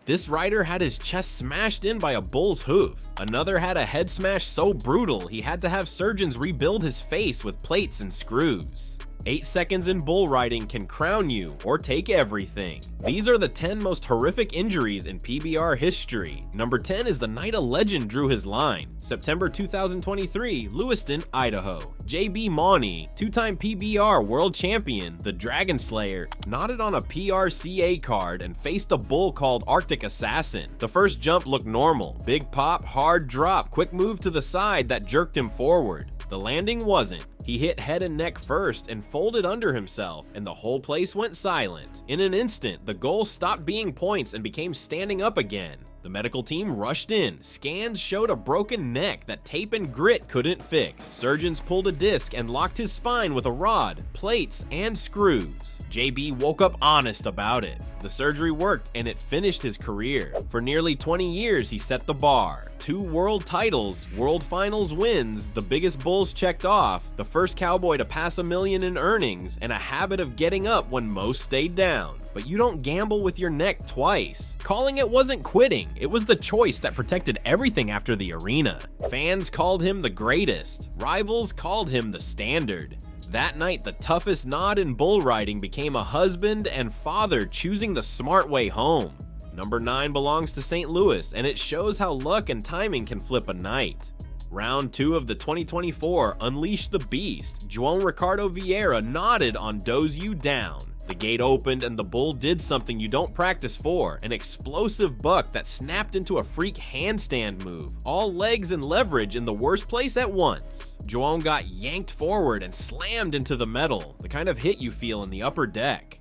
This rider had his chest smashed in by a bull's hoof. Another had a head smash so brutal he had to have surgeons rebuild his face with plates and screws. 8 seconds in bull riding can crown you or take everything. These are the 10 most horrific injuries in PBR history. Number 10 is the night a legend drew his line. September 2023, Lewiston, Idaho. JB Mauney, 2-time PBR world champion, the Dragon Slayer, nodded on a PRCA card and faced a bull called Arctic Assassin. The first jump looked normal. Big pop, hard drop, quick move to the side that jerked him forward. The landing wasn't. He hit head and neck first and folded under himself, and the whole place went silent. In an instant, the goal stopped being points and became standing up again. The medical team rushed in. Scans showed a broken neck that tape and grit couldn't fix. Surgeons pulled a disc and locked his spine with a rod, plates, and screws. JB woke up honest about it. The surgery worked and it finished his career. For nearly 20 years, he set the bar. 2 world titles, world finals wins, the biggest bulls checked off, the first cowboy to pass $1 million in earnings, and a habit of getting up when most stayed down. But you don't gamble with your neck twice. Calling it wasn't quitting, it was the choice that protected everything after the arena. Fans called him the greatest. Rivals called him the standard. That night, the toughest nod in bull riding became a husband and father choosing the smart way home. Number 9 belongs to St. Louis, and it shows how luck and timing can flip a night. Round 2 of the 2024 Unleash the Beast, João Ricardo Vieira nodded on Doze You Down. The gate opened and the bull did something you don't practice for, an explosive buck that snapped into a freak handstand move, all legs and leverage in the worst place at once. João got yanked forward and slammed into the metal, the kind of hit you feel in the upper deck.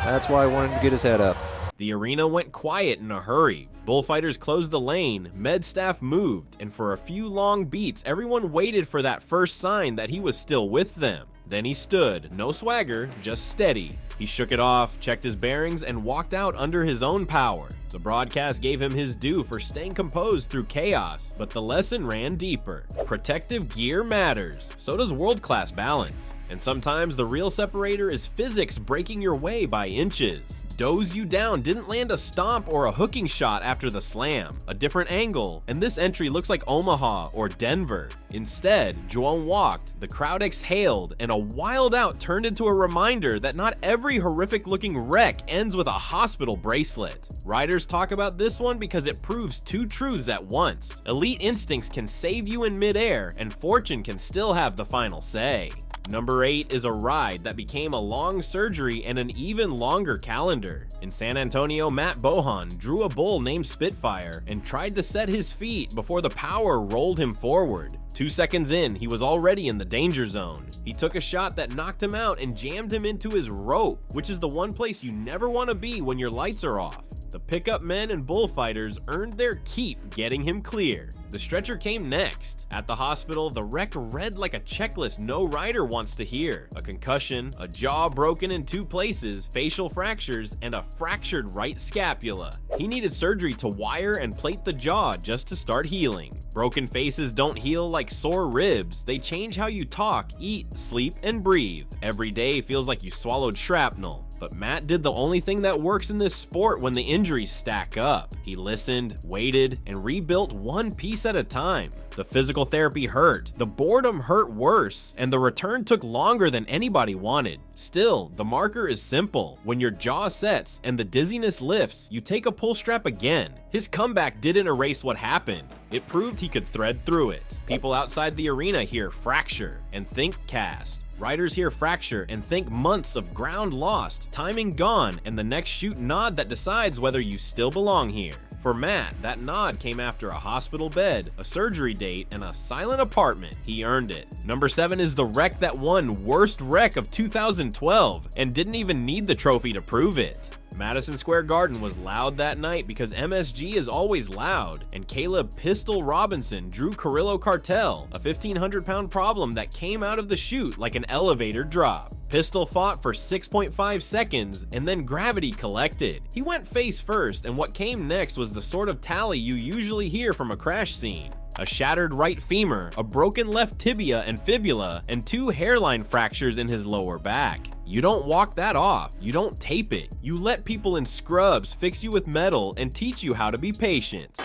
That's why I wanted him to get his head up. The arena went quiet in a hurry. Bullfighters closed the lane, med staff moved, and for a few long beats, everyone waited for that first sign that he was still with them. Then he stood, no swagger, just steady. He shook it off, checked his bearings, and walked out under his own power. The broadcast gave him his due for staying composed through chaos, but the lesson ran deeper. Protective gear matters, so does world-class balance. And sometimes the real separator is physics breaking your way by inches. Doze You Down didn't land a stomp or a hooking shot after the slam, a different angle, and this entry looks like Omaha or Denver. Instead, João walked, the crowd exhaled, and a wild out turned into a reminder that not every horrific looking wreck ends with a hospital bracelet. Riders talk about this one because it proves 2 truths at once. Elite instincts can save you in midair, and fortune can still have the final say. Number 8 is a ride that became a long surgery and an even longer calendar. In San Antonio, Matt Bohan drew a bull named Spitfire and tried to set his feet before the power rolled him forward. 2 seconds in, he was already in the danger zone. He took a shot that knocked him out and jammed him into his rope, which is the one place you never want to be when your lights are off. The pickup men and bullfighters earned their keep getting him clear. The stretcher came next. At the hospital, the wreck read like a checklist no rider wants to hear. A concussion, a jaw broken in 2 places, facial fractures, and a fractured right scapula. He needed surgery to wire and plate the jaw just to start healing. Broken faces don't heal like sore ribs. They change how you talk, eat, sleep, and breathe. Every day feels like you swallowed shrapnel. But Matt did the only thing that works in this sport when the injuries stack up. He listened, waited, and rebuilt one piece at a time. The physical therapy hurt, the boredom hurt worse, and the return took longer than anybody wanted. Still, the marker is simple. When your jaw sets and the dizziness lifts, you take a pull strap again. His comeback didn't erase what happened. It proved he could thread through it. People outside the arena hear fracture and think cast. Riders hear fracture and think months of ground lost, timing gone, and the next shoot nod that decides whether you still belong here. For Matt, that nod came after a hospital bed, a surgery date, and a silent apartment. He earned it. Number 7 is the wreck that won Worst Wreck of 2012 and didn't even need the trophy to prove it. Madison Square Garden was loud that night because MSG is always loud, and Caleb Pistol Robinson drew Carrillo Cartel, a 1,500-pound problem that came out of the chute like an elevator drop. Pistol fought for 6.5 seconds, and then gravity collected. He went face first, and what came next was the sort of tally you usually hear from a crash scene. a shattered right femur, a broken left tibia and fibula, and 2 hairline fractures in his lower back. You don't walk that off, you don't tape it. You let people in scrubs fix you with metal and teach you how to be patient.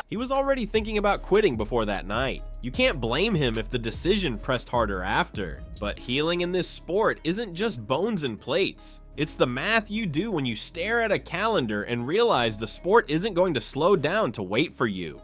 He was already thinking about quitting before that night. You can't blame him if the decision pressed harder after. But healing in this sport isn't just bones and plates. It's the math you do when you stare at a calendar and realize the sport isn't going to slow down to wait for you.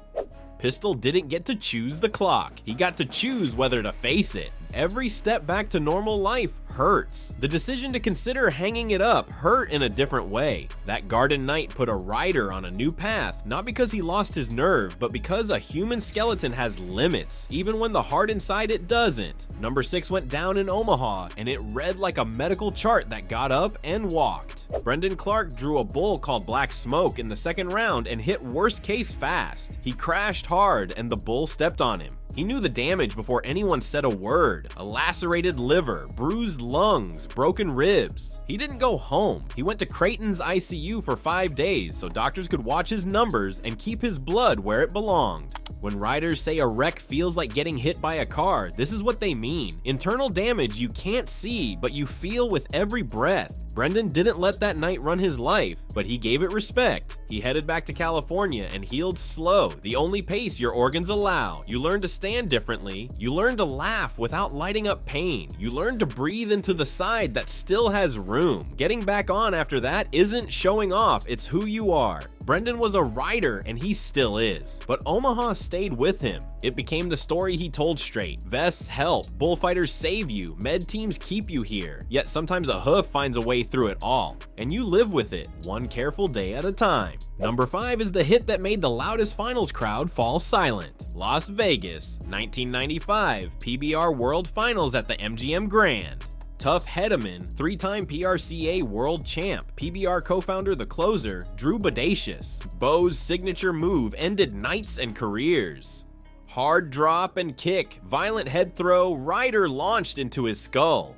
Pistol didn't get to choose the clock. He got to choose whether to face it. Every step back to normal life hurts. The decision to consider hanging it up hurt in a different way. That garden night put a rider on a new path, not because he lost his nerve, but because a human skeleton has limits, even when the heart inside it doesn't. Number 6 went down in Omaha, and it read like a medical chart that got up and walked. Brendan Clark drew a bull called Black Smoke in the 2nd round and hit worst case fast. He crashed hard, and the bull stepped on him. He knew the damage before anyone said a word. A lacerated liver, bruised lungs, broken ribs. He didn't go home. He went to Creighton's ICU for 5 days so doctors could watch his numbers and keep his blood where it belonged. When riders say a wreck feels like getting hit by a car, this is what they mean. Internal damage you can't see, but you feel with every breath. Brendan didn't let that night run his life, but he gave it respect. He headed back to California and healed slow, the only pace your organs allow. You learn to stand differently. You learn to laugh without lighting up pain. You learn to breathe into the side that still has room. Getting back on after that isn't showing off, it's who you are. Brendan was a rider, and he still is. But Omaha stayed with him. It became the story he told straight. Vests help, bullfighters save you, med teams keep you here. Yet sometimes a hoof finds a way through it all. And you live with it, one careful day at a time. Number 5 is the hit that made the loudest finals crowd fall silent. Las Vegas, 1995, PBR World Finals at the MGM Grand. Tough Hedeman, 3-time PRCA world champ, PBR co-founder The Closer, Drew Bodacious. Bo's signature move ended nights and careers. Hard drop and kick, violent head throw, Ryder launched into his skull.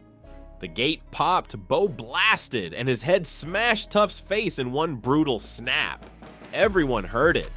The gate popped, Bo blasted, and his head smashed Tough's face in one brutal snap. Everyone heard it.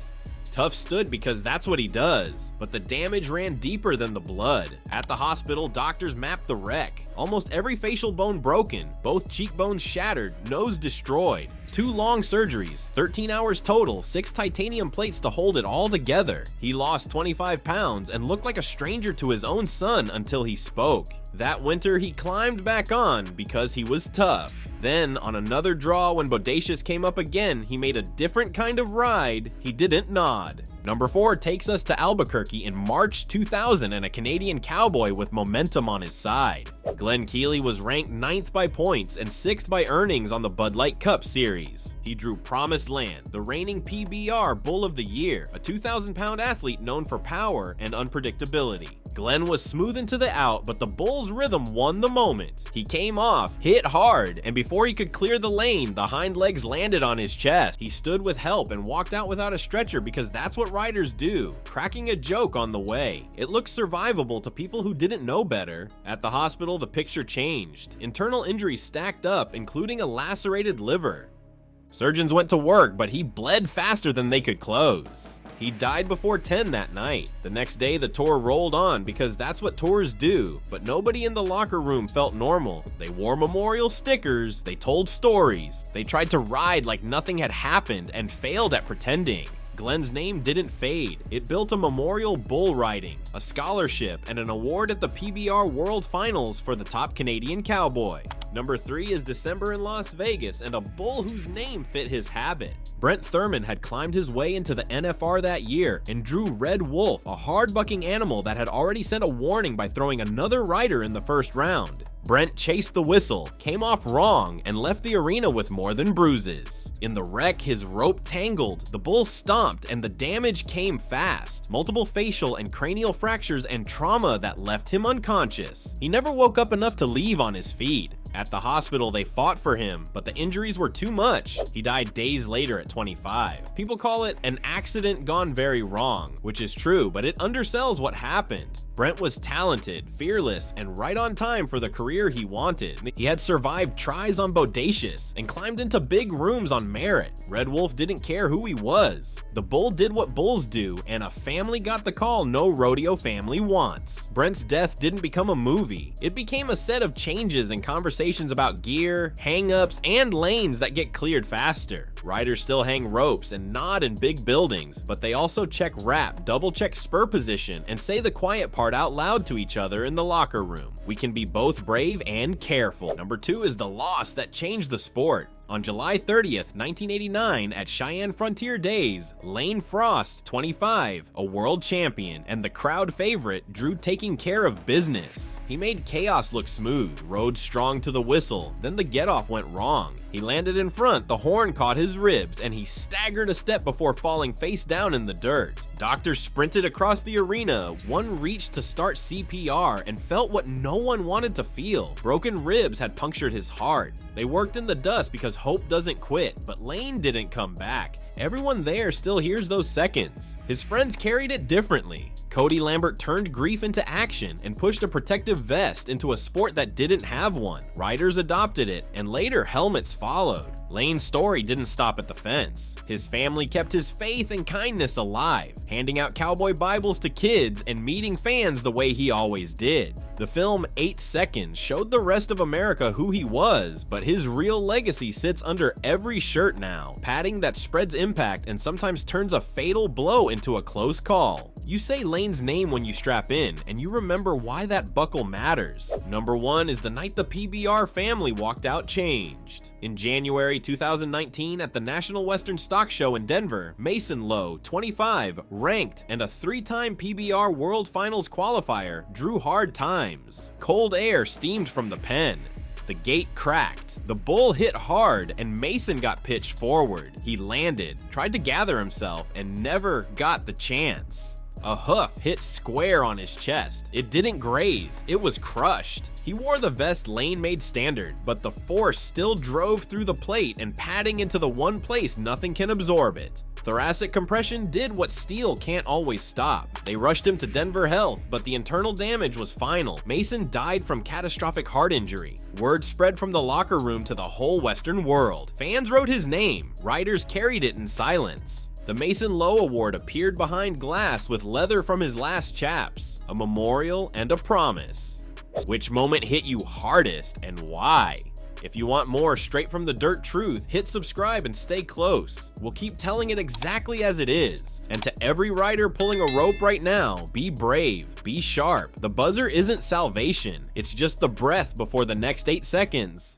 Tough stood because that's what he does, but the damage ran deeper than the blood. At the hospital, doctors mapped the wreck. Almost every facial bone broken, both cheekbones shattered, nose destroyed. 2 long surgeries, 13 hours total, 6 titanium plates to hold it all together. He lost 25 pounds and looked like a stranger to his own son until he spoke. That winter, he climbed back on because he was tough. Then, on another draw when Bodacious came up again, he made a different kind of ride. He didn't nod. Number 4 takes us to Albuquerque in March 2000 and a Canadian cowboy with momentum on his side. Glenn Keely was ranked 9th by points and 6th by earnings on the Bud Light Cup Series. He drew Promised Land, the reigning PBR Bull of the Year, a 2,000-pound athlete known for power and unpredictability. Glenn was smooth into the out, but the bull's rhythm won the moment. He came off, hit hard, and before he could clear the lane, the hind legs landed on his chest. He stood with help and walked out without a stretcher because that's what riders do, cracking a joke on the way. It looked survivable to people who didn't know better. At the hospital, the picture changed. Internal injuries stacked up, including a lacerated liver. Surgeons went to work, but he bled faster than they could close. He died before 10 that night. The next day, the tour rolled on because that's what tours do, but nobody in the locker room felt normal. They wore memorial stickers, they told stories, they tried to ride like nothing had happened and failed at pretending. Glenn's name didn't fade. It built a memorial bull riding, a scholarship, and an award at the PBR World Finals for the top Canadian cowboy. Number 3 is December in Las Vegas and a bull whose name fit his habit. Brent Thurman had climbed his way into the NFR that year and drew Red Wolf, a hard-bucking animal that had already sent a warning by throwing another rider in the first round. Brent chased the whistle, came off wrong, and left the arena with more than bruises. In the wreck, his rope tangled, the bull stomped, and the damage came fast. Multiple facial and cranial fractures and trauma that left him unconscious. He never woke up enough to leave on his feet. At the hospital, they fought for him, but the injuries were too much. He died days later at 25. People call it an accident gone very wrong, which is true, but it undersells what happened. Brent was talented, fearless, and right on time for the career he wanted. He had survived tries on Bodacious and climbed into big rooms on merit. Red Wolf didn't care who he was. The bull did what bulls do, and a family got the call no rodeo family wants. Brent's death didn't become a movie. It became a set of changes and conversations about gear, hang-ups, and lanes that get cleared faster. Riders still hang ropes and nod in big buildings, but they also check wrap, double-check spur position, and say the quiet part out loud to each other in the locker room. We can be both brave and careful. Number 2 is the loss that changed the sport. On July 30th, 1989, at Cheyenne Frontier Days, Lane Frost, 25, a world champion and the crowd favorite, drew taking care of business. He made chaos look smooth, rode strong to the whistle, then the get-off went wrong. He landed in front, the horn caught his ribs, and he staggered a step before falling face down in the dirt. Doctors sprinted across the arena, one reached to start CPR and felt what no one wanted to feel. Broken ribs had punctured his heart. They worked in the dust because hope doesn't quit, but Lane didn't come back. Everyone there still hears those seconds. His friends carried it differently. Cody Lambert turned grief into action and pushed a protective vest into a sport that didn't have one. Riders adopted it, and later helmets followed. Lane's story didn't stop at the fence. His family kept his faith and kindness alive, handing out cowboy Bibles to kids and meeting fans the way he always did. The film 8 Seconds showed the rest of America who he was, but his real legacy sits under every shirt now, padding that spreads impact and sometimes turns a fatal blow into a close call. You say Lane's name when you strap in, and you remember why that buckle matters. Number 1 is the night the PBR family walked out changed. In January 2019 at the National Western Stock Show in Denver, Mason Lowe, 25, ranked and a 3-time PBR World Finals qualifier, drew hard times. Cold air steamed from the pen. The gate cracked. The bull hit hard and Mason got pitched forward. He landed, tried to gather himself, and never got the chance. A hoof hit square on his chest. It didn't graze, it was crushed. He wore the vest Lane made standard, but the force still drove through the plate and padding into the one place nothing can absorb it. Thoracic compression did what steel can't always stop. They rushed him to Denver Health, but the internal damage was final. Mason died from catastrophic heart injury. Word spread from the locker room to the whole Western world. Fans wrote his name. Riders carried it in silence. The Mason Lowe Award appeared behind glass with leather from his last chaps, a memorial and a promise. Which moment hit you hardest and why? If you want more straight from the dirt truth, hit subscribe and stay close. We'll keep telling it exactly as it is. And to every rider pulling a rope right now, be brave, be sharp. The buzzer isn't salvation, it's just the breath before the next 8 seconds.